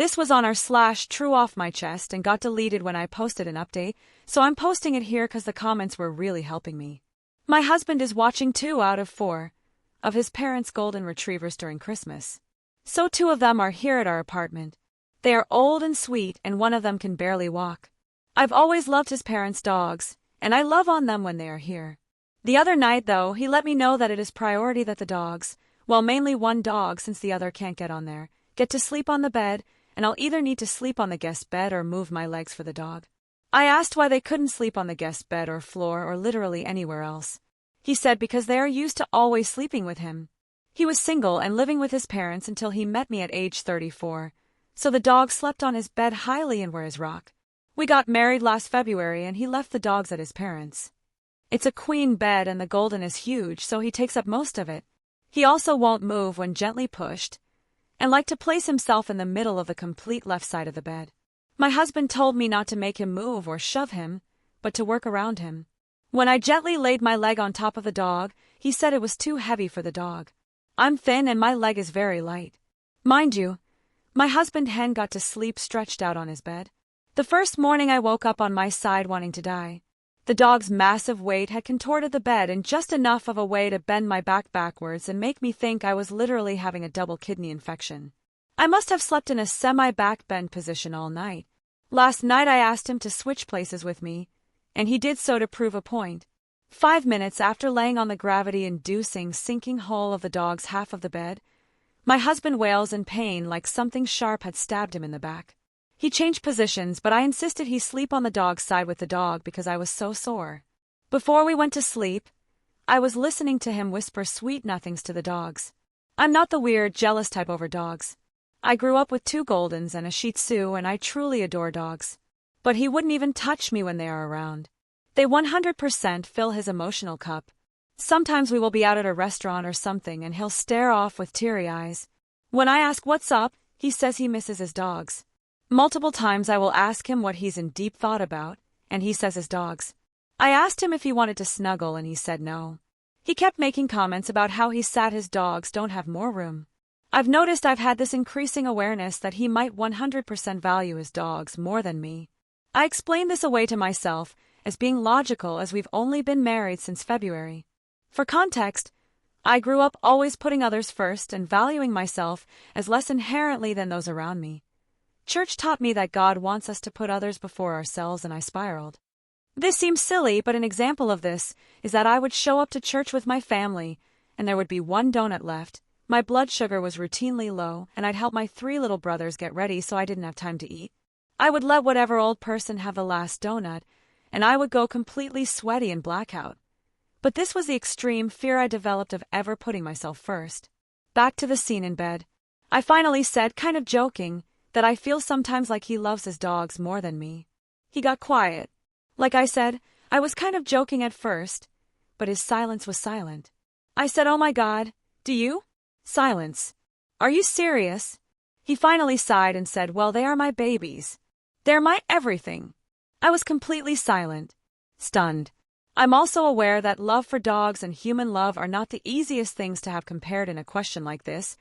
This was on r/true off my chest and got deleted when I posted an update, so I'm posting it here cause the comments were really helping me. My husband is watching 2 out of 4 of his parents' golden retrievers during Christmas. So 2 of them are here at our apartment. They are old and sweet and one of them can barely walk. I've always loved his parents' dogs, and I love on them when they are here. The other night though, he let me know that it is priority that the dogs, well mainly one dog since the other can't get on there, get to sleep on the bed, and I'll either need to sleep on the guest bed or move my legs for the dog. I asked why they couldn't sleep on the guest bed or floor or literally anywhere else. He said because they are used to always sleeping with him. He was single and living with his parents until he met me at age 34, so the dog slept on his bed highly and were his rock. We got married last February and he left the dogs at his parents'. It's a queen bed and the golden is huge, so he takes up most of it. He also won't move when gently pushed, and like to place himself in the middle of the complete left side of the bed. My husband told me not to make him move or shove him, but to work around him. When I gently laid my leg on top of the dog, he said it was too heavy for the dog. I'm thin and my leg is very light. Mind you, my husband hen got to sleep stretched out on his bed. The first morning I woke up on my side wanting to die. The dog's massive weight had contorted the bed in just enough of a way to bend my back backwards and make me think I was literally having a double kidney infection. I must have slept in a semi-back bend position all night. Last night I asked him to switch places with me, and he did so to prove a point. 5 minutes after laying on the gravity-inducing sinking hole of the dog's half of the bed, my husband wails in pain like something sharp had stabbed him in the back. He changed positions, but I insisted he sleep on the dog's side with the dog because I was so sore. Before we went to sleep, I was listening to him whisper sweet nothings to the dogs. I'm not the weird, jealous type over dogs. I grew up with 2 Goldens and a Shih Tzu and I truly adore dogs. But he wouldn't even touch me when they are around. They 100% fill his emotional cup. Sometimes we will be out at a restaurant or something and he'll stare off with teary eyes. When I ask what's up, he says he misses his dogs. Multiple times I will ask him what he's in deep thought about, and he says his dogs. I asked him if he wanted to snuggle and he said no. He kept making comments about how he's sad his dogs don't have more room. I've noticed I've had this increasing awareness that he might 100% value his dogs more than me. I explained this away to myself as being logical as we've only been married since February. For context, I grew up always putting others first and valuing myself as less inherently than those around me. Church taught me that God wants us to put others before ourselves and I spiraled. This seems silly, but an example of this is that I would show up to church with my family and there would be 1 donut left. My blood sugar was routinely low and I'd help my 3 little brothers get ready so I didn't have time to eat. I would let whatever old person have the last donut, and I would go completely sweaty and blackout. But this was the extreme fear I developed of ever putting myself first. Back to the scene in bed. I finally said, kind of joking, that I feel sometimes like he loves his dogs more than me. He got quiet. Like I said, I was kind of joking at first, but his silence was silent. I said, oh my God, do you? Silence. Are you serious? He finally sighed and said, well, they are my babies. They're my everything. I was completely silent, stunned. I'm also aware that love for dogs and human love are not the easiest things to have compared in a question like this,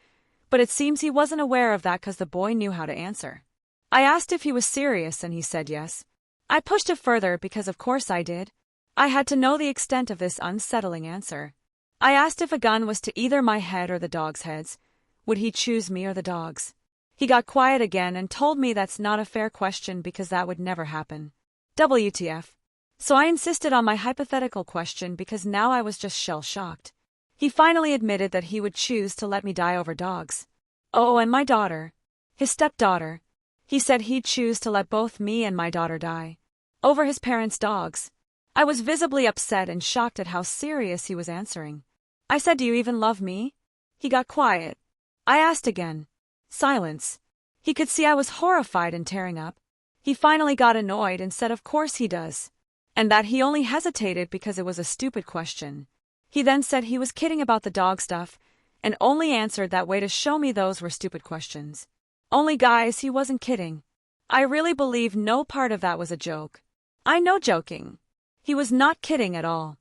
but it seems he wasn't aware of that because the boy knew how to answer. I asked if he was serious and he said yes. I pushed it further because of course I did. I had to know the extent of this unsettling answer. I asked if a gun was to either my head or the dogs' heads, would he choose me or the dogs? He got quiet again and told me that's not a fair question because that would never happen. WTF. So I insisted on my hypothetical question because now I was just shell-shocked. He finally admitted that he would choose to let me die over dogs. Oh, and my daughter. His stepdaughter. He said he'd choose to let both me and my daughter die. Over his parents' dogs. I was visibly upset and shocked at how serious he was answering. I said, do you even love me? He got quiet. I asked again. Silence. He could see I was horrified and tearing up. He finally got annoyed and said of course he does, and that he only hesitated because it was a stupid question. He then said he was kidding about the dog stuff and only answered that way to show me those were stupid questions. Only guys, he wasn't kidding. I really believe no part of that was a joke. I know joking. He was not kidding at all.